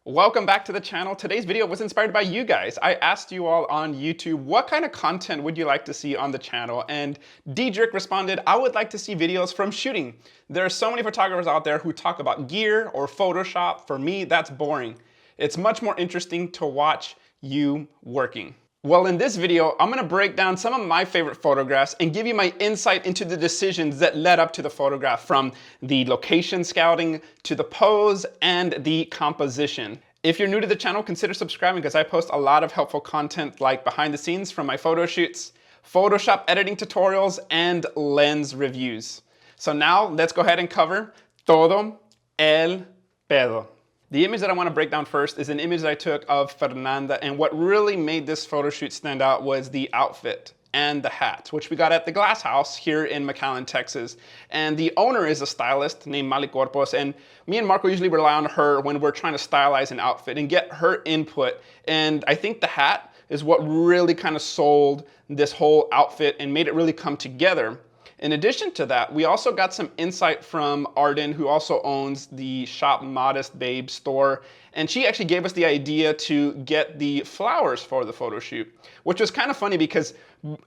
Welcome back to the channel. Today's video was inspired by you guys. I asked you all on YouTube, what kind of content would you like to see on the channel? And Diedrich responded, I would like to see videos from shooting. There are so many photographers out there who talk about gear or Photoshop. For me, that's boring. It's much more interesting to watch you working. Well, in this video, I'm gonna break down some of my favorite photographs and give you my insight into the decisions that led up to the photograph, from the location scouting to the pose and the composition. If you're new to the channel, consider subscribing because I post a lot of helpful content like behind the scenes from my photo shoots, Photoshop editing tutorials, and lens reviews. So now let's go ahead and cover todo el pedo. The image that I want to break down first is an image that I took of Fernanda, and what really made this photo shoot stand out was the outfit and the hat, which we got at the Glass House here in McAllen, Texas. And the owner is a stylist named Mali Corpos, and me and Marco usually rely on her when we're trying to stylize an outfit and get her input. And I think the hat is what really kind of sold this whole outfit and made it really come together. In addition to that, we also got some insight from Arden, who also owns the Shop Modest Babe store. And she actually gave us the idea to get the flowers for the photo shoot, which was kind of funny because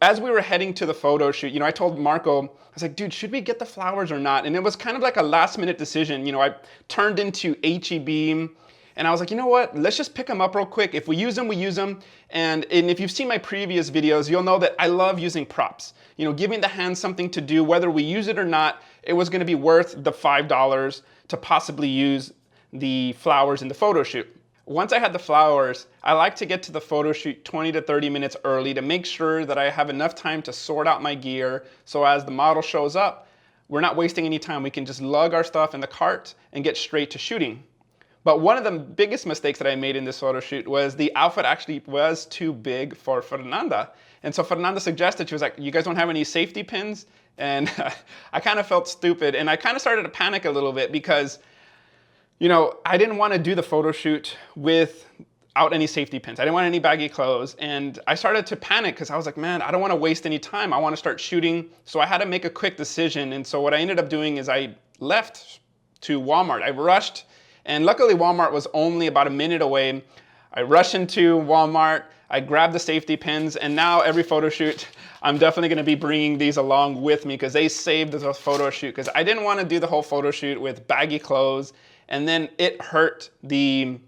as we were heading to the photo shoot, I told Marco, I was like, dude, should we get the flowers or not? And it was kind of like a last minute decision. I turned into HEB. And I was like, you know what, let's just pick them up real quick. If we use them, we use them. And if you've seen my previous videos, you'll know that I love using props. Giving the hand something to do, whether we use it or not, it was gonna be worth the $5 to possibly use the flowers in the photo shoot. Once I had the flowers, I like to get to the photo shoot 20 to 30 minutes early to make sure that I have enough time to sort out my gear. So as the model shows up, we're not wasting any time. We can just lug our stuff in the cart and get straight to shooting. But one of the biggest mistakes that I made in this photo shoot was the outfit actually was too big for Fernanda. And so Fernanda suggested, she was like, you guys don't have any safety pins? And I kind of felt stupid, and I kind of started to panic a little bit because, I didn't want to do the photo shoot without any safety pins. I didn't want any baggy clothes. And I started to panic because I was like, man, I don't want to waste any time. I want to start shooting. So I had to make a quick decision. And so what I ended up doing is I left to Walmart. I rushed. And luckily Walmart was only about a minute away. I rushed into Walmart, I grabbed the safety pins, and now every photo shoot, I'm definitely gonna be bringing these along with me because they saved the photo shoot, because I didn't wanna do the whole photo shoot with baggy clothes, and then it hurt the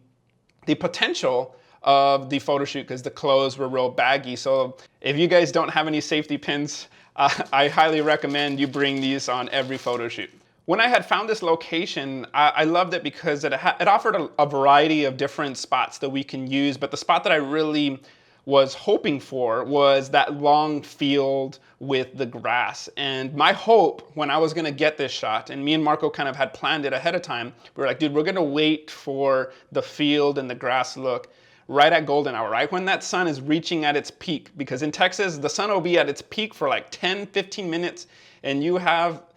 potential of the photo shoot because the clothes were real baggy. So if you guys don't have any safety pins, I highly recommend you bring these on every photo shoot. When I had found this location, I loved it because it offered a variety of different spots that we can use, but the spot that I really was hoping for was that long field with the grass. And my hope when I was gonna get this shot, and me and Marco kind of had planned it ahead of time, we were like, dude, we're gonna wait for the field and the grass look right at golden hour, right when that sun is reaching at its peak. Because in Texas, the sun will be at its peak for like 10, 15 minutes, and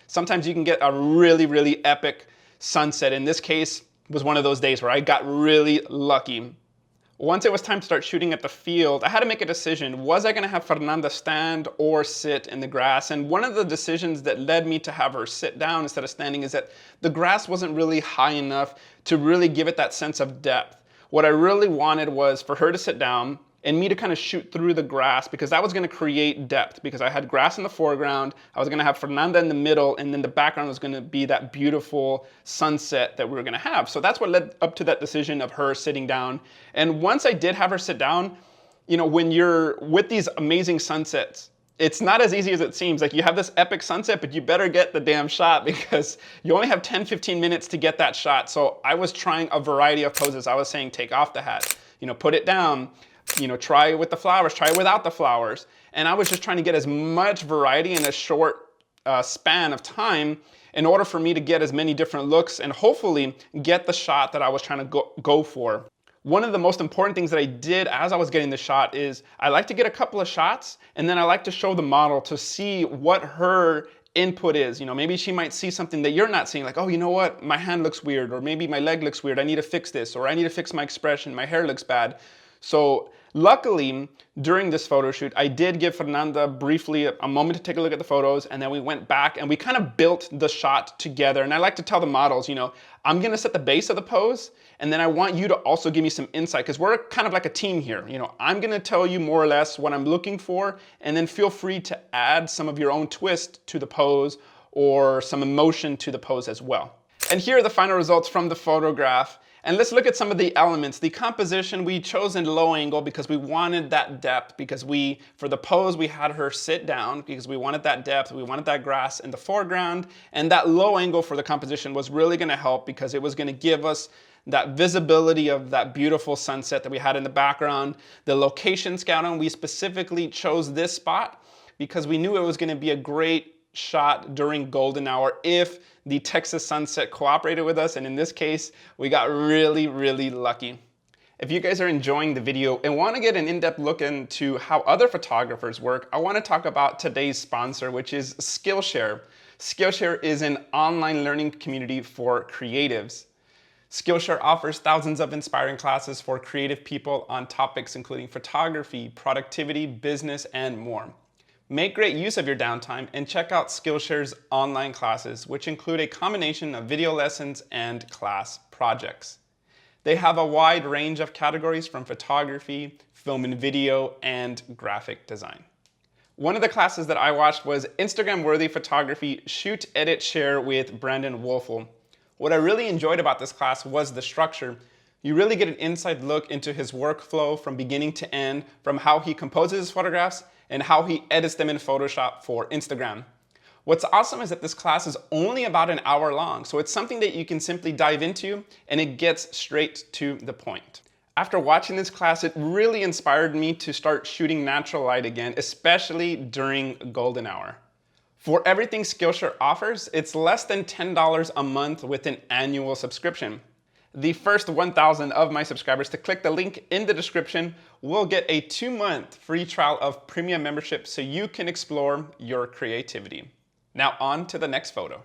sometimes you can get a really, really epic sunset. In this case, was one of those days where I got really lucky. Once it was time to start shooting at the field, I had to make a decision. Was I gonna have Fernanda stand or sit in the grass? And one of the decisions that led me to have her sit down instead of standing is that the grass wasn't really high enough to really give it that sense of depth. What I really wanted was for her to sit down and me to kind of shoot through the grass, because that was gonna create depth, because I had grass in the foreground, I was gonna have Fernanda in the middle, and then the background was gonna be that beautiful sunset that we were gonna have. So that's what led up to that decision of her sitting down. And once I did have her sit down, when you're with these amazing sunsets, it's not as easy as it seems. Like, you have this epic sunset, but you better get the damn shot because you only have 10, 15 minutes to get that shot. So I was trying a variety of poses. I was saying, take off the hat, put it down, try it with the flowers, try it without the flowers. And I was just trying to get as much variety in a short span of time in order for me to get as many different looks and hopefully get the shot that I was trying to go for. One of the most important things that I did as I was getting the shot is I like to get a couple of shots, and then I like to show the model to see what her input is. Maybe she might see something that you're not seeing, like, oh, you know what, my hand looks weird, or maybe my leg looks weird, I need to fix this, or I need to fix my expression, my hair looks bad. So luckily, during this photo shoot, I did give Fernanda briefly a moment to take a look at the photos, and then we went back and we kind of built the shot together. And I like to tell the models, I'm gonna set the base of the pose, And then I want you to also give me some insight, because we're kind of like a team here. You know, I'm gonna tell you more or less what I'm looking for, and then feel free to add some of your own twist to the pose or some emotion to the pose as well. And here are the final results from the photograph. And let's look at some of the elements. The composition, we chose in low angle because we wanted that depth, because for the pose, we had her sit down because we wanted that depth, we wanted that grass in the foreground, and that low angle for the composition was really gonna help because it was gonna give us that visibility of that beautiful sunset that we had in the background. The location scouting, we specifically chose this spot because we knew it was gonna be a great shot during golden hour if the Texas sunset cooperated with us, and in this case we got really, really lucky. If you guys are enjoying the video and want to get an in-depth look into how other photographers work, I want to talk about today's sponsor, which is Skillshare. Skillshare is an online learning community for creatives. Skillshare offers thousands of inspiring classes for creative people on topics including photography, productivity, business, and more. Make great use of your downtime and check out Skillshare's online classes, which include a combination of video lessons and class projects. They have a wide range of categories from photography, film and video, and graphic design. One of the classes that I watched was Instagram-worthy photography, shoot, edit, share with Brandon Wolfel. What I really enjoyed about this class was the structure. You really get an inside look into his workflow from beginning to end, from how he composes his photographs and how he edits them in Photoshop for Instagram. What's awesome is that this class is only about an hour long, so it's something that you can simply dive into and it gets straight to the point. After watching this class, it really inspired me to start shooting natural light again, especially during golden hour. For everything Skillshare offers, it's less than $10 a month with an annual subscription. The first 1,000 of my subscribers to click the link in the description will get a 2-month free trial of premium membership so you can explore your creativity. Now on to the next photo.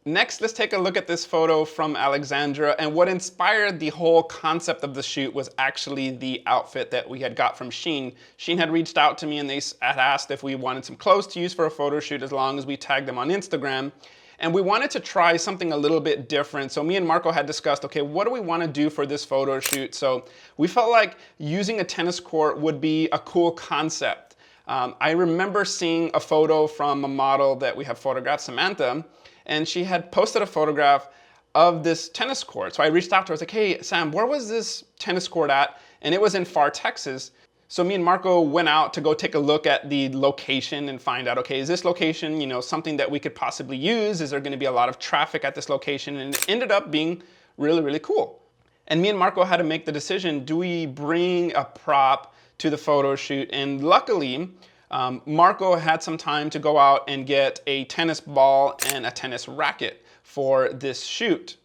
Next, let's take a look at this photo from Alexandra, and what inspired the whole concept of the shoot was actually the outfit that we had got from Shein. Shein had reached out to me and they had asked if we wanted some clothes to use for a photo shoot as long as we tagged them on Instagram. And we wanted to try something a little bit different. So me and Marco had discussed, okay, what do we want to do for this photo shoot? So we felt like using a tennis court would be a cool concept. I remember seeing a photo from a model that we have photographed, Samantha, and she had posted a photograph of this tennis court. So I reached out to her, I was like, hey, Sam, where was this tennis court at? And it was in Far, Texas. So me and Marco went out to go take a look at the location and find out, okay, is this location, you know, something that we could possibly use? Is there going to be a lot of traffic at this location? And it ended up being really, really cool. And me and Marco had to make the decision, do we bring a prop to the photo shoot? And luckily, Marco had some time to go out and get a tennis ball and a tennis racket for this shoot.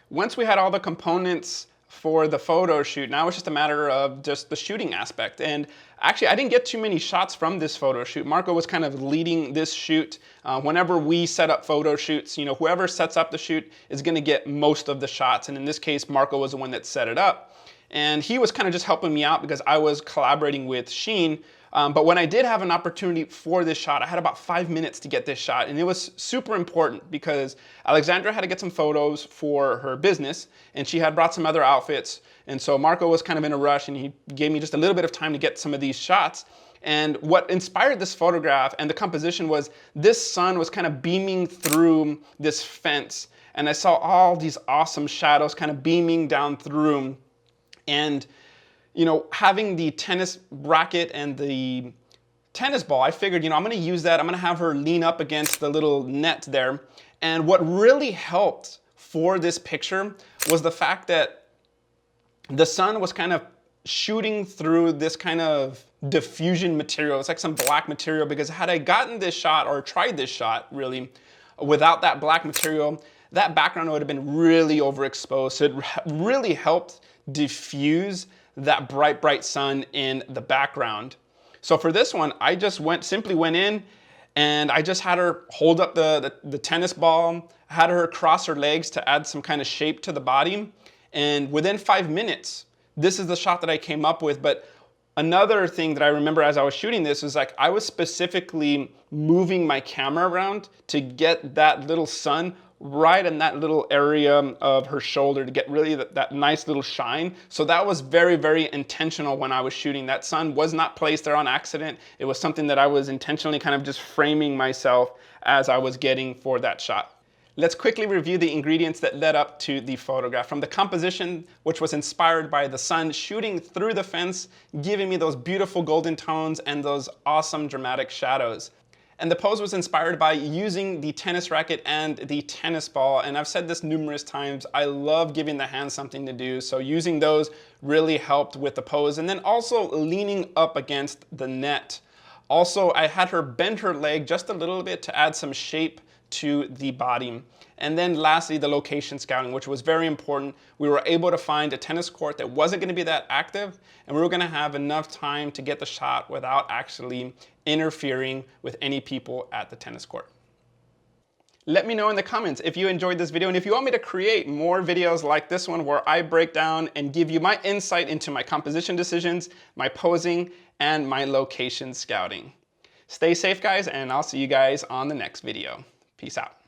Once we had all the components for the photo shoot, now it's just a matter of just the shooting aspect. And actually, I didn't get too many shots from this photo shoot. Marco was kind of leading this shoot. Whenever we set up photo shoots, you know, whoever sets up the shoot is gonna get most of the shots. And in this case, Marco was the one that set it up. And he was kind of just helping me out because I was collaborating with Shein. But when I did have an opportunity for this shot, I had about 5 minutes to get this shot, and it was super important because Alexandra had to get some photos for her business, and she had brought some other outfits, and so Marco was kind of in a rush, and he gave me just a little bit of time to get some of these shots. And what inspired this photograph and the composition was this sun was kind of beaming through this fence, and I saw all these awesome shadows kind of beaming down through. And you know, having the tennis racket and the tennis ball, I figured, you know, I'm gonna use that. I'm gonna have her lean up against the little net there. And what really helped for this picture was the fact that the sun was kind of shooting through this kind of diffusion material. It's like some black material, because had I gotten this shot or tried this shot really without that black material, that background would have been really overexposed. So it really helped diffuse that bright, bright sun in the background. So for this one, I just simply went in and I just had her hold up the tennis ball, had her cross her legs to add some kind of shape to the body. And within 5 minutes, this is the shot that I came up with. But another thing that I remember as I was shooting this was like I was specifically moving my camera around to get that little sun right in that little area of her shoulder to get really that nice little shine. So that was very, very intentional when I was shooting. That sun was not placed there on accident. It was something that I was intentionally kind of just framing myself as I was getting for that shot. Let's quickly review the ingredients that led up to the photograph. From the composition, which was inspired by the sun shooting through the fence, giving me those beautiful golden tones and those awesome dramatic shadows. And the pose was inspired by using the tennis racket and the tennis ball. And I've said this numerous times, I love giving the hand something to do. So using those really helped with the pose. And then also leaning up against the net. Also, I had her bend her leg just a little bit to add some shape to the body. And then lastly, the location scouting, which was very important. We were able to find a tennis court that wasn't going to be that active, and we were going to have enough time to get the shot without actually interfering with any people at the tennis court. Let me know in the comments if you enjoyed this video and if you want me to create more videos like this one where I break down and give you my insight into my composition decisions, my posing, and my location scouting. Stay safe, guys, and I'll see you guys on the next video. Peace out.